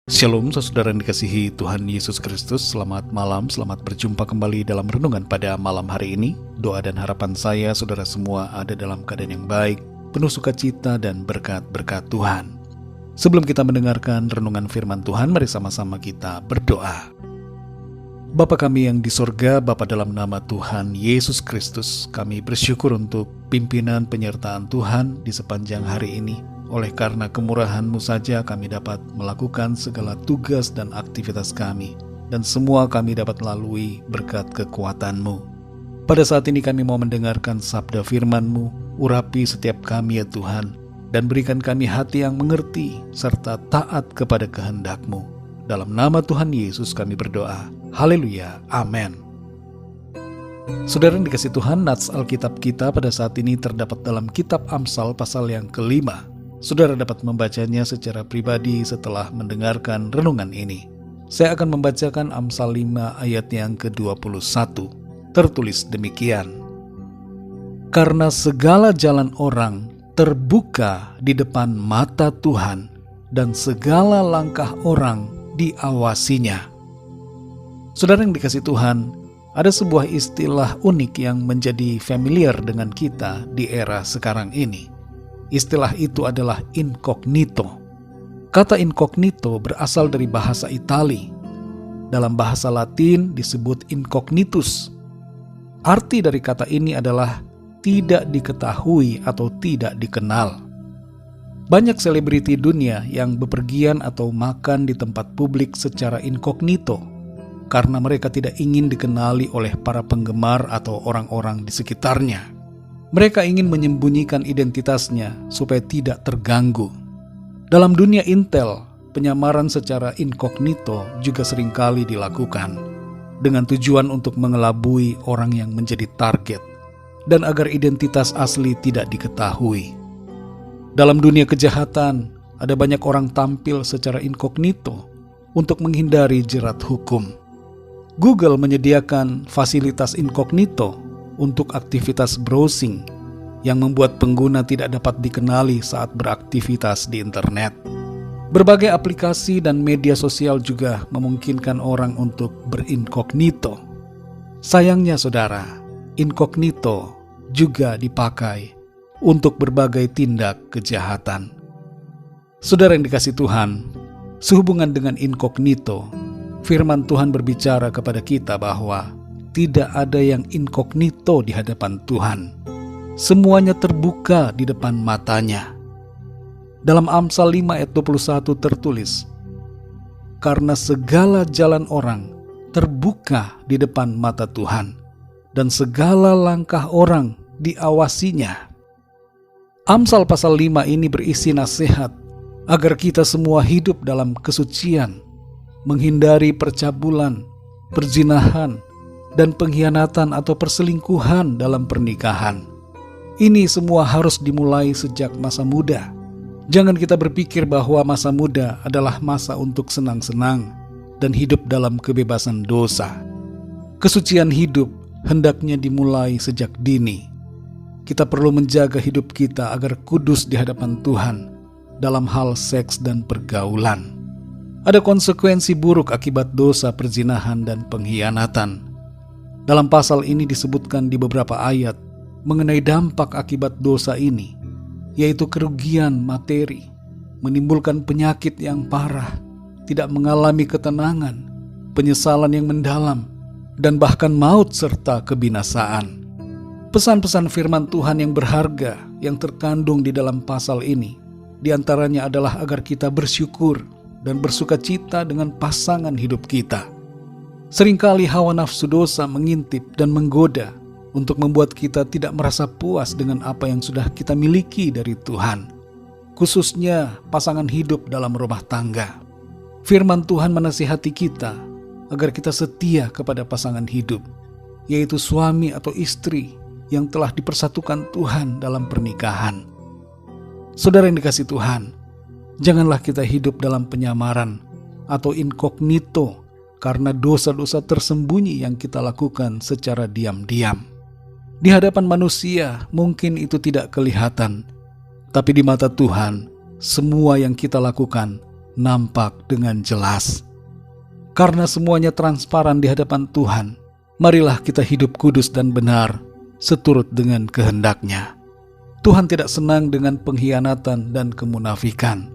Shalom, saudara yang dikasihi Tuhan Yesus Kristus. Selamat malam, selamat berjumpa kembali dalam renungan pada malam hari ini. Doa dan harapan saya, saudara semua ada dalam keadaan yang baik, penuh sukacita dan berkat-berkat Tuhan. Sebelum kita mendengarkan renungan firman Tuhan, mari sama-sama kita berdoa. Bapa kami yang di sorga, Bapa dalam nama Tuhan Yesus Kristus, kami bersyukur untuk pimpinan penyertaan Tuhan di sepanjang hari ini. Oleh karena kemurahan-Mu saja kami dapat melakukan segala tugas dan aktivitas kami, dan semua kami dapat lalui berkat kekuatan-Mu. Pada saat ini kami mau mendengarkan sabda firman-Mu, urapi setiap kami ya Tuhan, dan berikan kami hati yang mengerti, serta taat kepada kehendak-Mu. Dalam nama Tuhan Yesus kami berdoa. Haleluya, amin. Saudara yang dikasihi Tuhan, nats Alkitab kita pada saat ini terdapat dalam kitab Amsal pasal yang ke-5. Saudara dapat membacanya secara pribadi setelah mendengarkan renungan ini. Saya akan membacakan Amsal 5 ayat yang ke-21. Tertulis demikian. Karena segala jalan orang terbuka di depan mata Tuhan, dan segala langkah orang diawasinya. Saudara yang dikasihi Tuhan, ada sebuah istilah unik yang menjadi familiar dengan kita di era sekarang ini. Istilah itu adalah incognito. Kata incognito berasal dari bahasa Itali. Dalam bahasa Latin disebut incognitus. Arti dari kata ini adalah tidak diketahui atau tidak dikenal. Banyak selebriti dunia yang bepergian atau makan di tempat publik secara incognito karena mereka tidak ingin dikenali oleh para penggemar atau orang-orang di sekitarnya. Mereka ingin menyembunyikan identitasnya supaya tidak terganggu. Dalam dunia intel, penyamaran secara incognito juga seringkali dilakukan dengan tujuan untuk mengelabui orang yang menjadi target dan agar identitas asli tidak diketahui. Dalam dunia kejahatan, ada banyak orang tampil secara incognito untuk menghindari jerat hukum. Google menyediakan fasilitas incognito untuk aktivitas browsing yang membuat pengguna tidak dapat dikenali saat beraktivitas di internet. Berbagai aplikasi dan media sosial juga memungkinkan orang untuk berincognito. Sayangnya saudara, incognito juga dipakai untuk berbagai tindak kejahatan. Saudara yang dikasihi Tuhan, sehubungan dengan incognito, firman Tuhan berbicara kepada kita bahwa tidak ada yang incognito di hadapan Tuhan. Semuanya terbuka di depan matanya. Dalam Amsal 5 ayat 21 tertulis, karena segala jalan orang terbuka di depan mata Tuhan, dan segala langkah orang diawasinya. Amsal pasal 5 ini berisi nasihat agar kita semua hidup dalam kesucian, menghindari percabulan, perzinahan, dan pengkhianatan atau perselingkuhan dalam pernikahan. Ini semua harus dimulai sejak masa muda. Jangan kita berpikir bahwa masa muda adalah masa untuk senang-senang dan hidup dalam kebebasan dosa. Kesucian hidup hendaknya dimulai sejak dini. Kita perlu menjaga hidup kita agar kudus di hadapan Tuhan dalam hal seks dan pergaulan. Ada konsekuensi buruk akibat dosa perzinahan dan pengkhianatan. Dalam pasal ini disebutkan di beberapa ayat mengenai dampak akibat dosa ini, yaitu kerugian materi, menimbulkan penyakit yang parah, tidak mengalami ketenangan, penyesalan yang mendalam, dan bahkan maut serta kebinasaan. Pesan-pesan firman Tuhan yang berharga yang terkandung di dalam pasal ini, diantaranya adalah agar kita bersyukur dan bersukacita dengan pasangan hidup kita. Seringkali hawa nafsu dosa mengintip dan menggoda untuk membuat kita tidak merasa puas dengan apa yang sudah kita miliki dari Tuhan, khususnya pasangan hidup dalam rumah tangga. Firman Tuhan menasihati kita agar kita setia kepada pasangan hidup, yaitu suami atau istri yang telah dipersatukan Tuhan dalam pernikahan. Saudara yang dikasihi Tuhan, janganlah kita hidup dalam penyamaran atau incognito karena dosa-dosa tersembunyi yang kita lakukan secara diam-diam. Di hadapan manusia mungkin itu tidak kelihatan, tapi di mata Tuhan semua yang kita lakukan nampak dengan jelas. Karena semuanya transparan di hadapan Tuhan, marilah kita hidup kudus dan benar, seturut dengan kehendak-Nya. Tuhan tidak senang dengan pengkhianatan dan kemunafikan,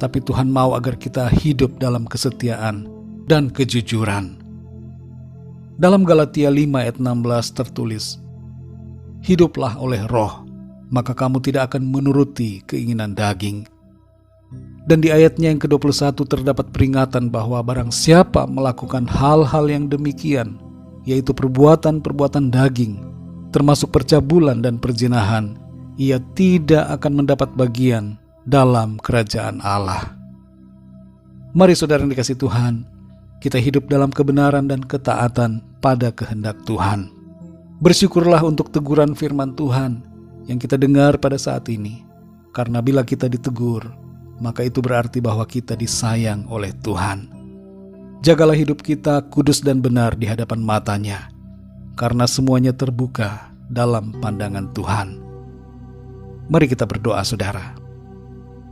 tapi Tuhan mau agar kita hidup dalam kesetiaan dan kejujuran. Dalam Galatia 5 ayat 16 tertulis, "Hiduplah oleh Roh, maka kamu tidak akan menuruti keinginan daging." Dan di ayatnya yang ke-21 terdapat peringatan bahwa barang siapa melakukan hal-hal yang demikian, yaitu perbuatan-perbuatan daging, termasuk percabulan dan perzinahan, ia tidak akan mendapat bagian dalam kerajaan Allah. Mari saudara yang dikasihi Tuhan, kita hidup dalam kebenaran dan ketaatan pada kehendak Tuhan. Bersyukurlah untuk teguran firman Tuhan yang kita dengar pada saat ini, karena bila kita ditegur, maka itu berarti bahwa kita disayang oleh Tuhan. Jagalah hidup kita kudus dan benar di hadapan mata-Nya, karena semuanya terbuka dalam pandangan Tuhan. Mari kita berdoa saudara.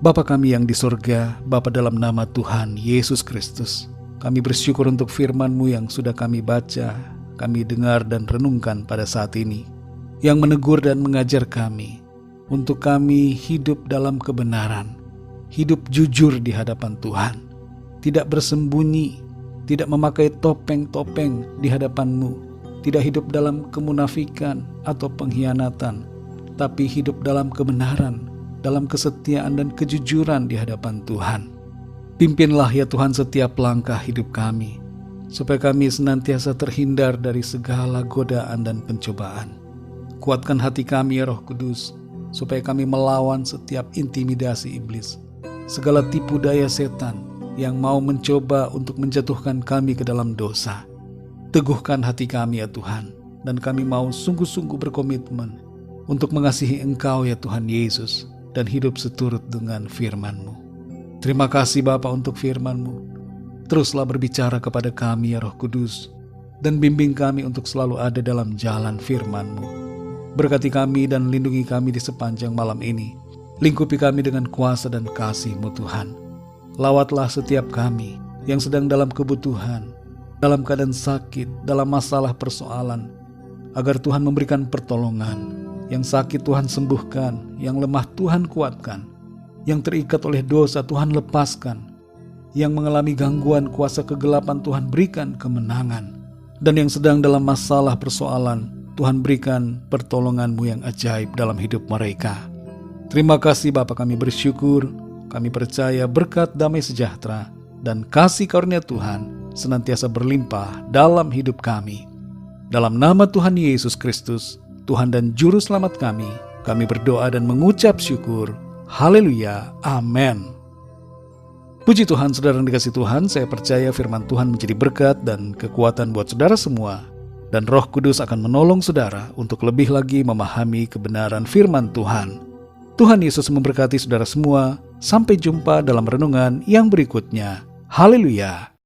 Bapa kami yang di surga, Bapa dalam nama Tuhan Yesus Kristus, kami bersyukur untuk firman-Mu yang sudah kami baca, kami dengar dan renungkan pada saat ini, yang menegur dan mengajar kami, untuk kami hidup dalam kebenaran, hidup jujur di hadapan Tuhan, tidak bersembunyi, tidak memakai topeng-topeng di hadapan-Mu, tidak hidup dalam kemunafikan atau pengkhianatan, tapi hidup dalam kebenaran, dalam kesetiaan dan kejujuran di hadapan Tuhan. Pimpinlah ya Tuhan setiap langkah hidup kami, supaya kami senantiasa terhindar dari segala godaan dan pencobaan. Kuatkan hati kami ya Roh Kudus, supaya kami melawan setiap intimidasi iblis, segala tipu daya setan yang mau mencoba untuk menjatuhkan kami ke dalam dosa. Teguhkan hati kami ya Tuhan, dan kami mau sungguh-sungguh berkomitmen untuk mengasihi Engkau ya Tuhan Yesus, dan hidup seturut dengan firman-Mu. Terima kasih Bapa untuk firman-Mu. Teruslah berbicara kepada kami ya Roh Kudus, dan bimbing kami untuk selalu ada dalam jalan firman-Mu. Berkati kami dan lindungi kami di sepanjang malam ini. Lingkupi kami dengan kuasa dan kasih-Mu Tuhan. Lawatlah setiap kami yang sedang dalam kebutuhan, dalam keadaan sakit, dalam masalah persoalan, agar Tuhan memberikan pertolongan. Yang sakit Tuhan sembuhkan, yang lemah Tuhan kuatkan, yang terikat oleh dosa Tuhan lepaskan, yang mengalami gangguan kuasa kegelapan Tuhan berikan kemenangan, dan yang sedang dalam masalah persoalan Tuhan berikan pertolongan-Mu yang ajaib dalam hidup mereka. Terima kasih Bapa, kami bersyukur, kami percaya berkat damai sejahtera dan kasih karunia Tuhan senantiasa berlimpah dalam hidup kami. Dalam nama Tuhan Yesus Kristus, Tuhan dan Juru Selamat kami berdoa dan mengucap syukur. Haleluya, amin. Puji Tuhan, saudara yang dikasihi Tuhan, saya percaya firman Tuhan menjadi berkat dan kekuatan buat saudara semua, dan Roh Kudus akan menolong saudara untuk lebih lagi memahami kebenaran firman Tuhan. Tuhan Yesus memberkati saudara semua. Sampai jumpa dalam renungan yang berikutnya. Haleluya.